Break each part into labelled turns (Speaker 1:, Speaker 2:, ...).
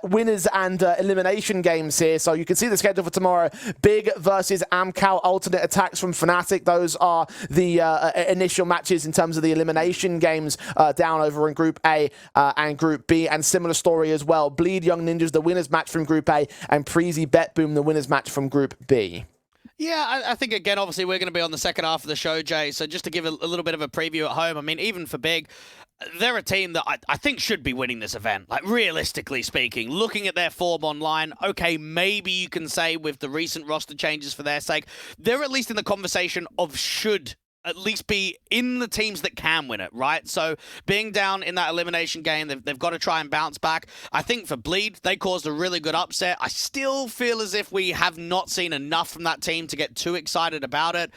Speaker 1: winners and elimination games here. So you can see the schedule for tomorrow. Big versus Amcal, alternate attacks from Fnatic. Those are the initial matches in terms of the elimination games down over in Group A and Group B. And similar story as well. Bleed Young Ninjas, the winners match from Group A, and Preezy Bet Boom, the winners match from Group B.
Speaker 2: Yeah, I think, again, obviously we're going to be on the second half of the show, Jay, so just to give a little bit of a preview at home, I mean, even for Big, they're a team that I think should be winning this event, like realistically speaking. Looking at their form online, okay, maybe you can say with the recent roster changes for their sake, they're at least in the conversation of should at least be in the teams that can win it, right? So being down in that elimination game, they've got to try and bounce back. I think for Bleed, they caused a really good upset. I still feel as if we have not seen enough from that team to get too excited about it.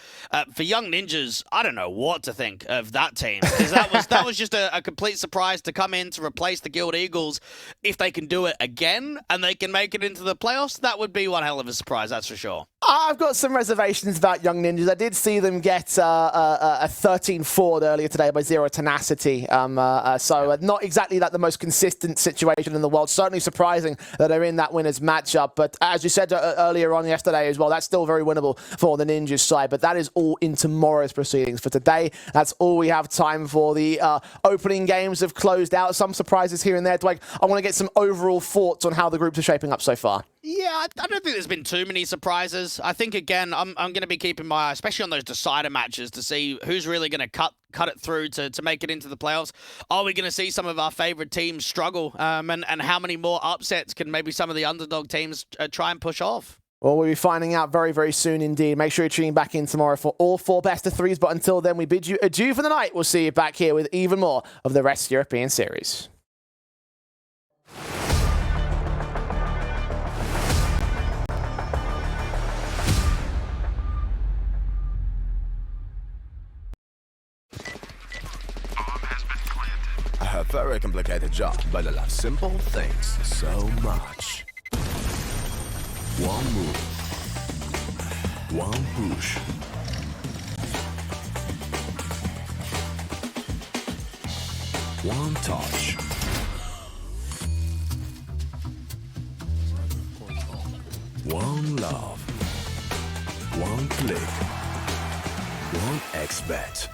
Speaker 2: For Young Ninjas, I don't know what to think of that team, because that was just a complete surprise to come in to replace the Guild Eagles. If they can do it again and they can make it into the playoffs, that would be one hell of a surprise, that's for sure.
Speaker 1: I've got some reservations about Young Ninjas. I did see them get a 13-4 earlier today by Zero Tenacity. So not exactly the most consistent situation in the world. Certainly surprising that they're in that winners matchup. But as you said earlier on yesterday as well, that's still very winnable for the Ninjas side. But that is all in tomorrow's proceedings. For today, that's all we have time for. The opening games have closed out. Some surprises here and there. Dwight, I want to get some overall thoughts on how the groups are shaping up so far.
Speaker 2: Yeah, I don't think there's been too many surprises. I think, again, I'm going to be keeping my eye, especially on those decider matches, to see who's really going to cut it through to make it into the playoffs. Are we going to see some of our favorite teams struggle? And how many more upsets can maybe some of the underdog teams try and push off?
Speaker 1: Well, we'll be finding out very, very soon indeed. Make sure you're tuning back in tomorrow for all 4 best of 3s. But until then, we bid you adieu for the night. We'll see you back here with even more of the Rest European Series.
Speaker 3: A very complicated job, but I love simple things so much. One move, one push. One touch. One love. One click. One X-Bet.